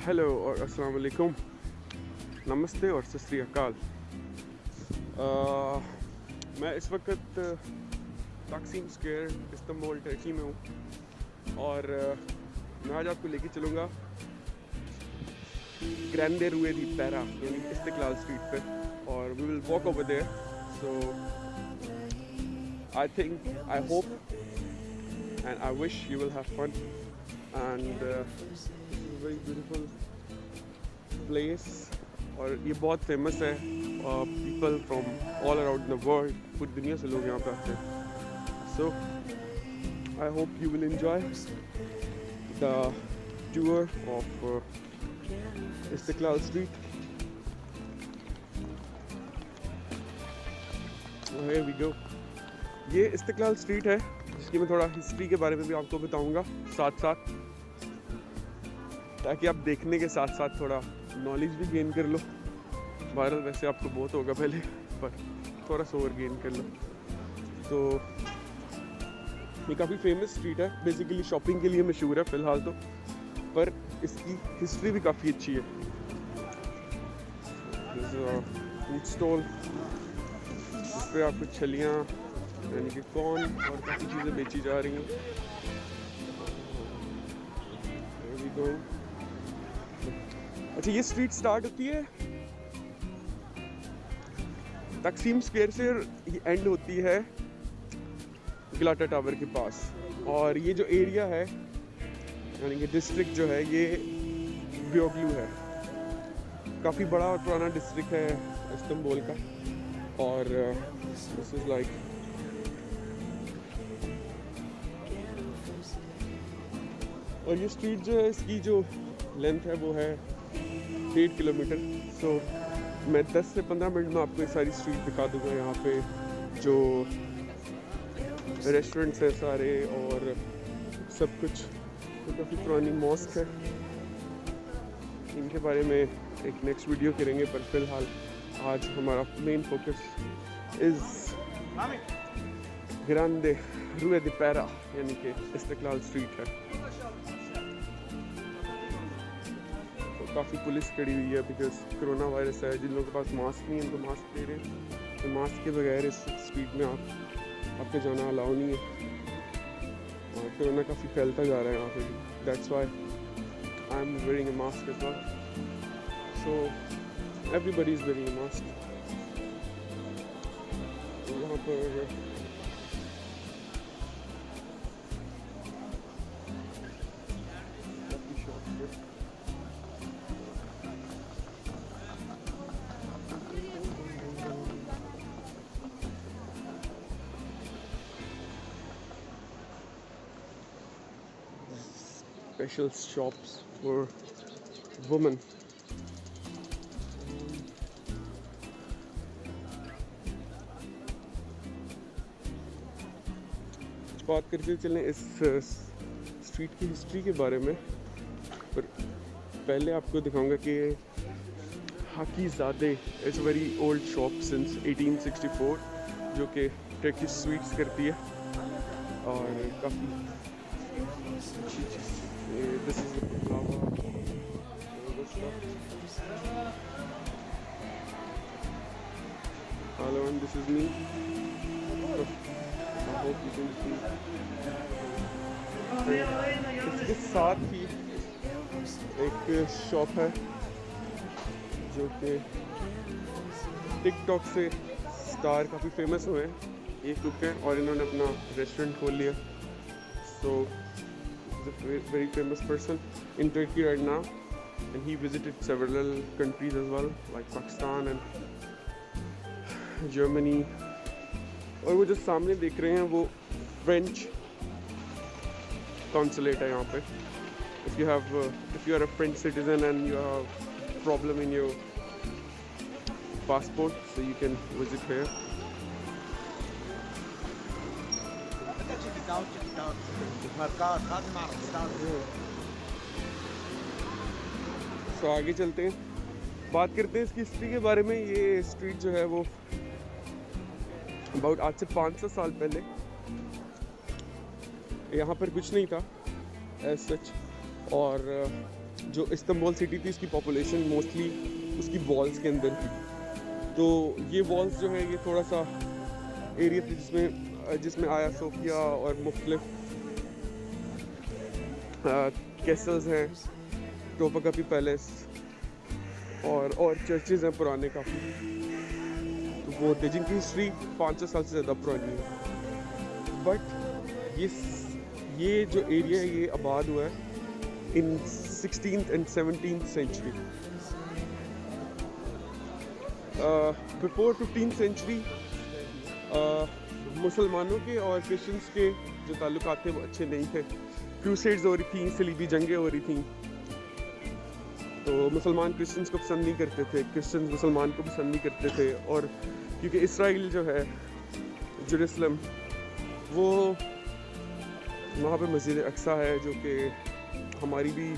Hello और अस्सलाम वालेकुम, नमस्ते और सत श्री अकाल। मैं इस वक्त तकसीम स्क्वायर इस्तांबुल टर्की में हूँ और मैं आज आपको लेके चलूँगा ग्रैंडे रूए दी पैरा यानी इस्तिकलाल स्ट्रीट पे और we will walk over there. So I hope and I wish you will have fun and very beautiful place और ये बहुत फेमस है। People from all around the world, पूरी दुनिया से लोग यहाँ पे आते हैं। So I hope you will enjoy the tour of Istiklal street. Here we go। ये इस्तिकलाल स्ट्रीट है जिसकी मैं थोड़ा हिस्ट्री के बारे में भी आपको बताऊंगा साथ साथ, ताकि आप देखने के साथ साथ थोड़ा नॉलेज भी गेन कर लो। वायरल वैसे आपको बहुत होगा पहले, पर थोड़ा सा और गेन कर लो। तो ये काफ़ी फेमस स्ट्रीट है, बेसिकली शॉपिंग के लिए मशहूर है फ़िलहाल तो, पर इसकी हिस्ट्री भी काफ़ी अच्छी है। फूड स्टॉल इस पर आपको छलियाँ यानी कि कॉर्न और काफ़ी चीज़ें बेची जा रही हैं। अच्छा, ये स्ट्रीट स्टार्ट होती है तकसीम स्क्वायर से, ये एंड होती है गलाटा टावर के पास। और ये जो एरिया है यानी कि डिस्ट्रिक्ट जो है ये ब्योगलू है, काफ़ी बड़ा और पुराना डिस्ट्रिक्ट है इस्तांबुल का। और दिस इज़ लाइक और ये स्ट्रीट जो है इसकी जो लेंथ है वो है 8 किलोमीटर। सो मैं 10 से 15 मिनट में आपको ये सारी स्ट्रीट दिखा दूँगा। यहाँ पे जो रेस्टोरेंट्स हैं सारे और सब कुछ, तो काफ़ी पुरानी मॉस्क है, इनके बारे में एक नेक्स्ट वीडियो करेंगे। पर फिलहाल आज हमारा main focus is Grande Rue de Pera यानी कि इस्तिकलाल स्ट्रीट है। काफ़ी पुलिस खड़ी हुई है बिकॉज कोरोना वायरस है। जिन लोगों के पास मास्क नहीं है उनको मास्क दे रहे हैं, तो मास्क के बगैर इस स्ट्रीट में आपके जाना अलाउ नहीं है। और कोरोना काफ़ी फैलता जा रहा है यहाँ पे, that's why I am wearing a mask as well. So everybody is wearing a mask. यहाँ पर special shops for women। बात करते चलें इस स्ट्रीट की हिस्ट्री के बारे में, पर पहले आपको दिखाऊंगा कि Hakizade is very old shop since 1864 जो कि टर्किश स्वीट्स करती है और काफ़ी this is the flower hello and this is me। I hope you can see। इसके साथ ही एक शॉप है जो कि टिकटॉक से स्टार काफ़ी फेमस हुए हैं, ये कुक हैं और इन्होंने अपना रेस्टोरेंट खोल लिया। सो a very famous person in Turkey right now, and he visited several countries as well like Pakistan and Germany। और वो जो सामने देख रहे हैं वो फ्रेंच कॉन्सुलेट है यहाँ पे। if you are a French citizen and you have problem in your passport, so you can visit here। तो आगे चलते हैं, बात करते हैं इसकी हिस्ट्री के बारे में। ये स्ट्रीट जो है वो अबाउट आज से 500 साल पहले यहाँ पर कुछ नहीं था एज सच, और जो इस्तांबुल सिटी थी इसकी पॉपुलेशन मोस्टली उसकी वॉल्स के अंदर थी। तो ये वॉल्स जो है ये थोड़ा सा एरिया थी जिसमें आया सोफिया और मुख्तलिफ कैसल्स हैं, टोपाकापी पैलेस और चर्चेज हैं पुराने काफ़ी। तो वो होते जिनकी हिस्ट्री 500 साल से ज़्यादा पुरानी है। बट ये जो एरिया है ये आबाद हुआ है इन 16th and 17th century। Before 15th century मुसलमानों के और क्रिश्चियंस के जो ताल्लुकात थे वो अच्छे नहीं थे। क्रूसेड्स हो रही थी, सलीबी जंगें हो रही थी, तो मुसलमान क्रिश्चियंस को पसंद नहीं करते थे, क्रिश्चियंस मुसलमान को पसंद नहीं करते थे। और क्योंकि इसराइल जो है जेरूसलम वो वहाँ पे मस्जिद अक्सा है जो कि हमारी भी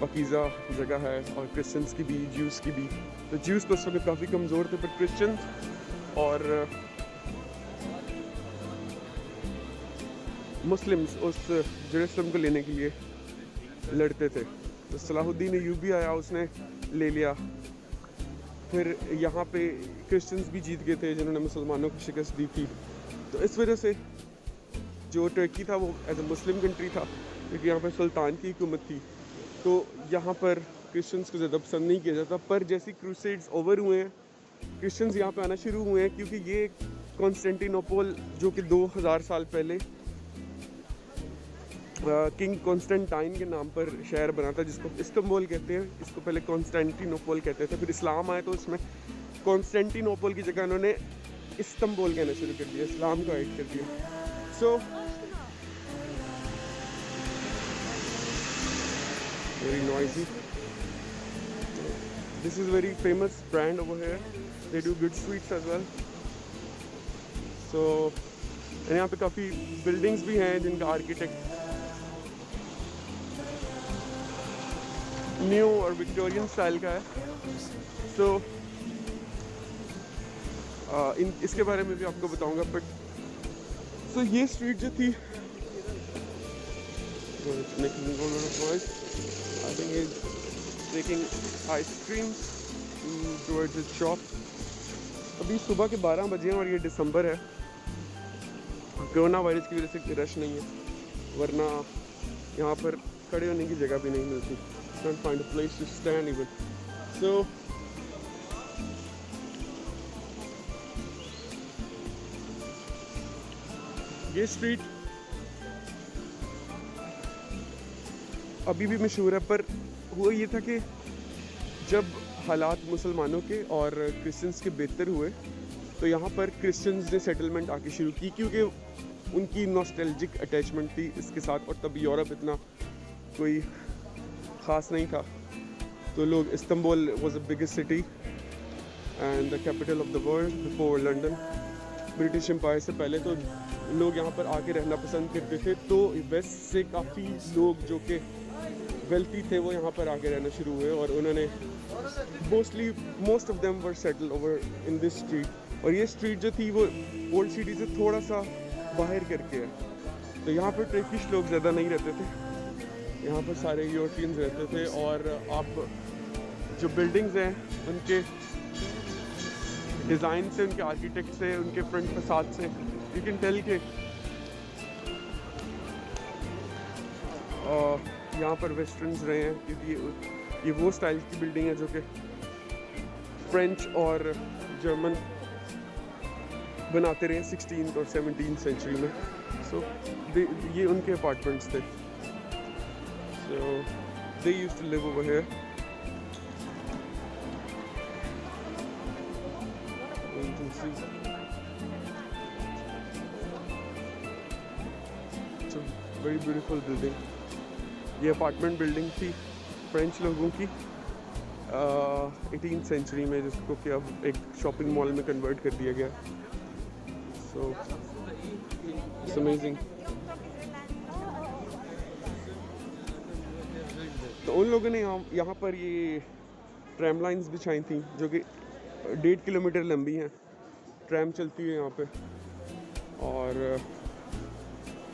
पकीज़ा जगह है और क्रिश्चियंस की भी, ज्यूज़ की भी। तो ज्यूज़ तो उस वक्त काफ़ी कमज़ोर थे, पर क्रिश्चियंस और मुस्लिम्स उस जेरूसलम को लेने के लिए लड़ते थे। तो सलाहुद्दीन अय्यूबी आया, उसने ले लिया। फिर यहाँ पे क्रिश्चियंस भी जीत गए थे जिन्होंने मुसलमानों को शिकस्त दी थी। तो इस वजह से जो टर्की था वो एज अ मुस्लिम कंट्री था, क्योंकि यहाँ पर सुल्तान की हुकूमत थी, तो यहाँ पर क्रिश्चियंस को ज़्यादा पसंद नहीं किया जाता। पर जैसे क्रूसेड्स ओवर हुए हैं, क्रिश्चियंस यहाँ पे आना शुरू हुए हैं, क्योंकि ये कॉन्स्टेंटिनोपल जो कि 2000 साल पहले किंग कॉन्स्टेंटाइन के नाम पर शहर बना था, जिसको इस्तांबुल कहते हैं। इसको पहले कॉन्स्टेंटिनोपल कहते थे, फिर इस्लाम आया तो इसमें कॉन्स्टेंटिनोपल की जगह उन्होंने इस्तांबुल कहना शुरू कर दिया, इस्लाम को ऐड कर दिया। सो very noisy. This is very famous brand over here. They do good sweets as well. So यहाँ पे काफ़ी बिल्डिंग्स भी हैं जिनका आर्किटेक्ट न्यू और विक्टोरियन स्टाइल का है। So इसके बारे में भी आपको बताऊंगा। बट so ये स्ट्रीट जो थी I think he's taking ice cream towards his shop. अभी सुबह के 12 बजे हैं और ये दिसंबर है। कोरोना वायरस की वजह से रश नहीं है, वरना यहाँ पर खड़े होने की जगह भी नहीं मिलती। Can't find a place to stand even. So ये स्ट्रीट अभी भी मशहूर है। पर हुआ ये था कि जब हालात मुसलमानों के और क्रिश्चियंस के बेहतर हुए तो यहाँ पर क्रिश्चियंस ने सेटलमेंट आके शुरू की, क्योंकि उनकी नॉस्टैल्जिक अटैचमेंट थी इसके साथ। और तब यूरोप इतना कोई ख़ास नहीं था, तो लोग Istanbul was the biggest city and the capital of the world before London. British empire से पहले तो लोग यहाँ पर आके रहना पसंद करते थे। तो वेस्ट से काफ़ी लोग जो कि वेल्थी थे वो यहाँ पर आके रहना शुरू हुए और उन्होंने most of them were settle over in this street. और ये स्ट्रीट जो थी वो ओल्ड सिटी से थोड़ा सा बाहर करके है। तो यहाँ पर टर्किश लोग ज़्यादा नहीं रहते थे, यहाँ पर सारे यूरोपियंस रहते थे। और आप जो बिल्डिंग्स हैं उनके डिज़ाइन से, उनके आर्किटेक्ट से, उनके फ्रंट फसाद से यू कैन टेल के यहाँ पर वेस्टर्न्स रहे हैं, क्योंकि ये वो स्टाइल की बिल्डिंग है जो कि फ्रेंच और जर्मन बनाते रहे 16th और 17th सेंचुरी में। सो ये उनके अपार्टमेंट्स थे। So they used to live over here. You can see it's a very beautiful building. ये अपार्टमेंट बिल्डिंग थी फ्रेंच लोगों की 18th सेंचुरी में, जिसको कि अब एक शॉपिंग मॉल में कन्वर्ट कर दिया गया। So it's amazing. तो उन लोगों ने यहाँ पर ये ट्रैम लाइंस बिछाई थी जो कि 1.5 किलोमीटर लंबी हैं। ट्रैम चलती है यहाँ पे और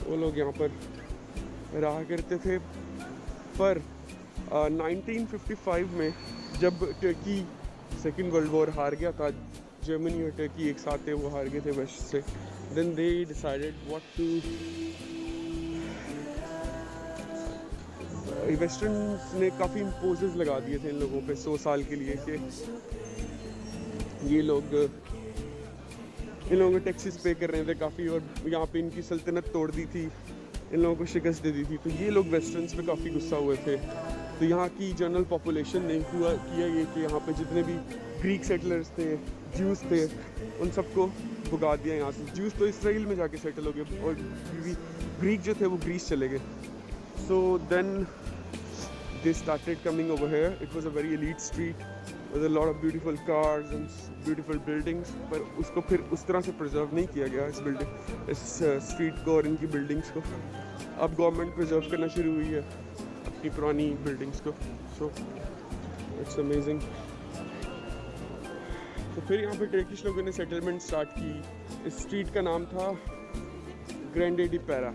वो लोग यहाँ पर रहा करते थे। पर 1955 में जब टर्की सेकेंड वर्ल्ड वॉर हार गया था, जर्मनी और टर्की एक साथ थे, वो हार गए थे वेस्ट से। Then they decided what to, western ने काफ़ी इम्पोजेस लगा दिए थे इन लोगों पे 100 साल के लिए कि ये लोग इन लोगों को टैक्सेस पे कर रहे थे काफ़ी, और यहाँ पे इनकी सल्तनत तोड़ दी थी, इन लोगों को शिकस्त दे दी थी। तो ये लोग वेस्टर्न्स पे काफ़ी गुस्सा हुए थे। तो यहाँ की जनरल पॉपुलेशन ने किया ये कि यहाँ पे जितने भी ग्रीक सेटलर्स थे, ज्यूज़ थे, उन सबको भगा दिया यहाँ से। ज्यूज़ तो इसराइल में जाके सेटल हो गए और ग्रीक जो थे वो ग्रीस चले गए। So then they started coming over here. It was a very elite street with a lot of beautiful cars and beautiful buildings, पर उसको फिर उस तरह से प्रिजर्व नहीं किया गया इस स्ट्रीट को और इनकी बिल्डिंग्स को। अब गवर्नमेंट प्रिजर्व करना शुरू हुई है अपनी पुरानी बिल्डिंग्स को। So it's amazing. तो फिर यहाँ पे टर्किश लोगों ने सेटलमेंट स्टार्ट की। इस स्ट्रीट का नाम था ग्रैंडे डी पैरा,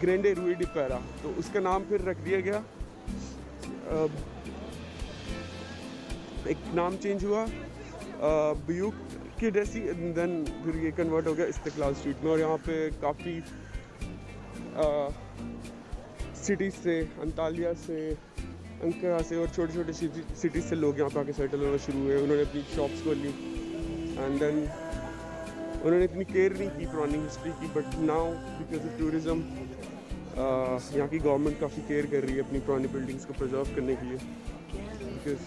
ग्रैंडे रूई डी पैरा। तो उसका नाम फिर रख दिया गया, एक नाम चेंज हुआ ब्यूक की डेसी, देन फिर ये कन्वर्ट हो गया इस्तिकलाल स्ट्रीट में। और यहाँ पे काफ़ी सिटीज़ से, अंतालिया से, अंकारा से और छोटे छोटे सिटीज़ से लोग यहाँ पे आके सेटल होना शुरू हुए। उन्होंने अपनी शॉप्स खोली एंड देन उन्होंने इतनी केयर नहीं की पुरानी हिस्ट्री की, but now because of tourism यहाँ की गवर्नमेंट काफ़ी केयर कर रही है अपनी पुरानी बिल्डिंग्स को प्रिजर्व करने के लिए। Because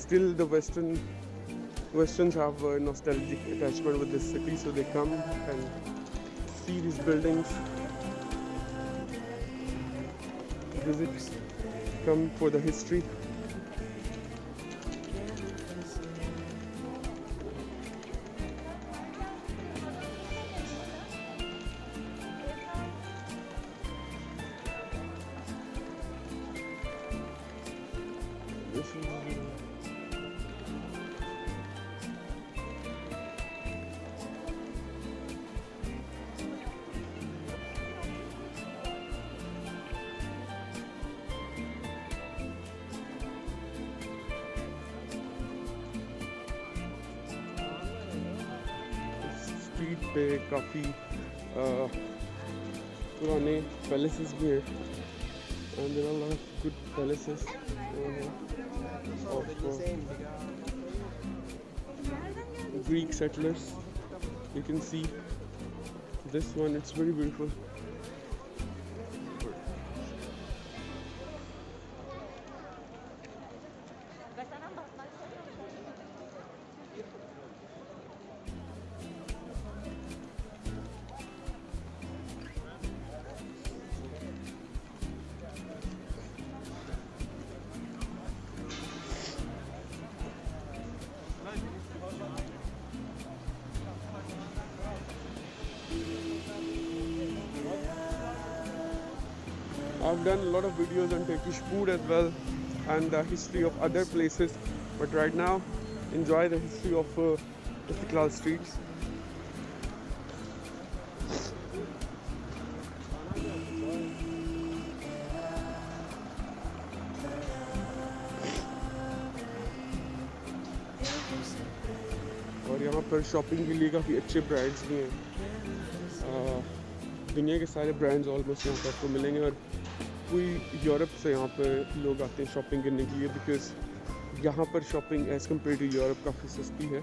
still the westerns have nostalgic attachment with this city, so they come and see this buildings, visit, come for the history. Street पे काफ़ी पुराने पैलेसेस भी हैं and there are lot of good palaces of Greek settlers. You can see this one, it's very beautiful. I've done a lot of videos on Turkish food as well and the history of other places, but right now enjoy the history of Istiklal streets. और यहाँ पर shopping के लिए काफ़ी अच्छे brands भी हैं। दुनिया के सारे ब्रांड्स ऑलमोस्ट यहाँ पर आपको मिलेंगे और पूरी यूरोप से यहाँ पर लोग आते हैं शॉपिंग करने के लिए, बिकॉज यहाँ पर shopping as compare to Europe काफ़ी सस्ती है।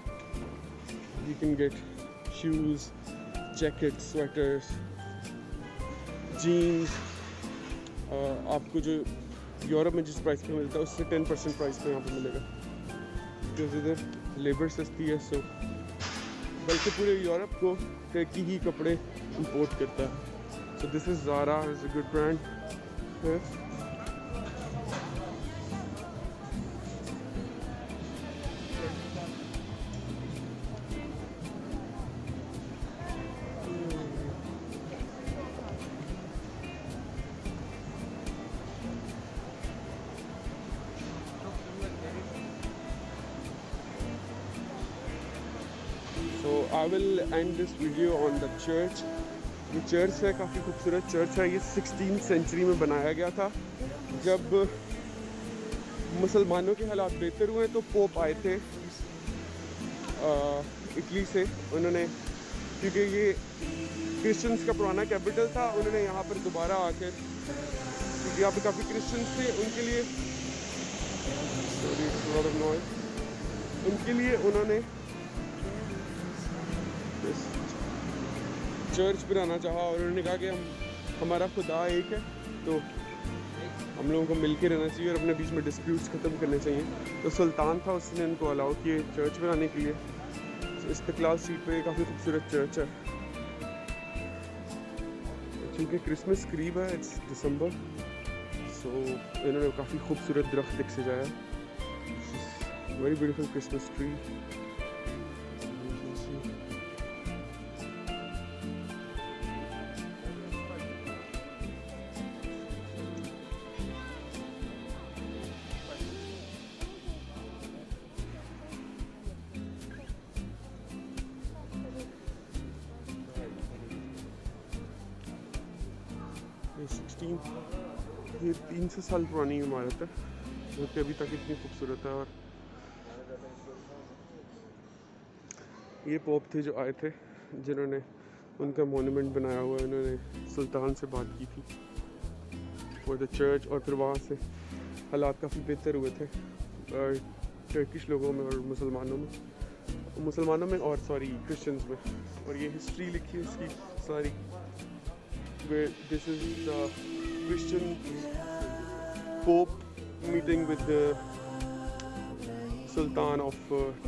You can get shoes, jacket, sweaters, jeans, आपको जो यूरोप में जिस प्राइस पे मिलता है उससे 10% प्राइस पे यहाँ पर मिलेगा, बिकॉज इधर लेबर सस्ती है। सो बल्कि पूरे यूरोप को टर्की ही कपड़े इंपोर्ट करता है। So this is Zara, is a good brand. So I will end this video on the church. ये चर्च है, काफ़ी खूबसूरत चर्च है। ये 16th सेंचुरी में बनाया गया था, जब मुसलमानों के हालात बेहतर हुए तो पोप आए थे इटली से। उन्होंने, क्योंकि ये क्रिश्चियंस का पुराना कैपिटल था, उन्होंने यहाँ पर दोबारा आकर, क्योंकि यहाँ पे काफ़ी क्रिश्चियंस थे, उनके लिए उनके लिए उन्होंने चर्च बनाना चाहा। और उन्होंने कहा कि हमारा खुदा एक है, तो हम लोगों को मिल के रहना चाहिए और अपने बीच में डिस्प्यूट्स ख़त्म करने चाहिए। तो सुल्तान था, उसने इनको अलाउ किए चर्च बनाने के लिए। तो इस्तिकलाल स्ट्रीट पे काफ़ी खूबसूरत चर्च है। क्योंकि क्रिसमस करीब है, इट्स दिसंबर, सो इन्होंने काफ़ी खूबसूरत दरख्त एक सजाया। Very beautiful Christmas tree. ये 300 साल पुरानी इमारत है, जो कि अभी तक इतनी खूबसूरत है। और ये पोप थे जो आए थे, जिन्होंने उनका मोन्यूमेंट बनाया हुआ है। उन्होंने सुल्तान से बात की थी फॉर द चर्च, और फिर वहाँ से हालात काफ़ी बेहतर हुए थे टर्किश लोगों में और मुसलमानों में और क्रिश्चियंस में। और ये हिस्ट्री लिखी है इसकी सारी। This is the Christian Pope meeting with the Sultan of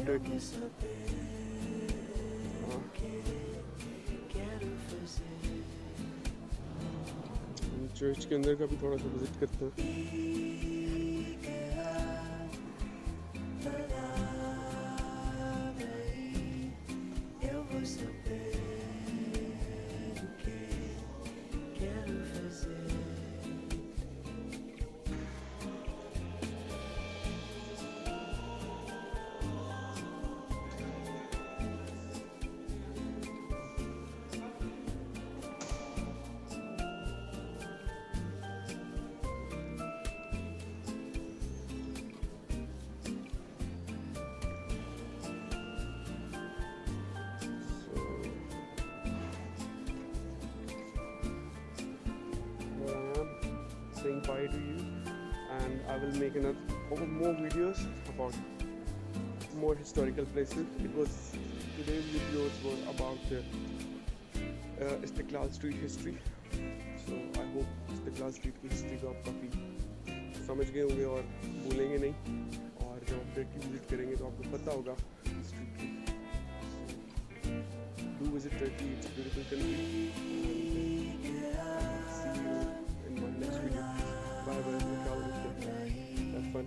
Turkey. Church के अंदर का भी थोड़ा सा विजिट करते हैं। Saying bye to you, and I will make more videos about more historical places. Today's videos were about the Istiklal Street history. So I hope Istiklal Street की history को आप काफ़ी समझ गए होंगे और भूलेंगे नहीं। और जब आप टर्की विजिट करेंगे तो आपको पता होगा हिस्ट्री की। Do visit Turkey, it's a beautiful country. See you in my next video. Bye bye. Have fun.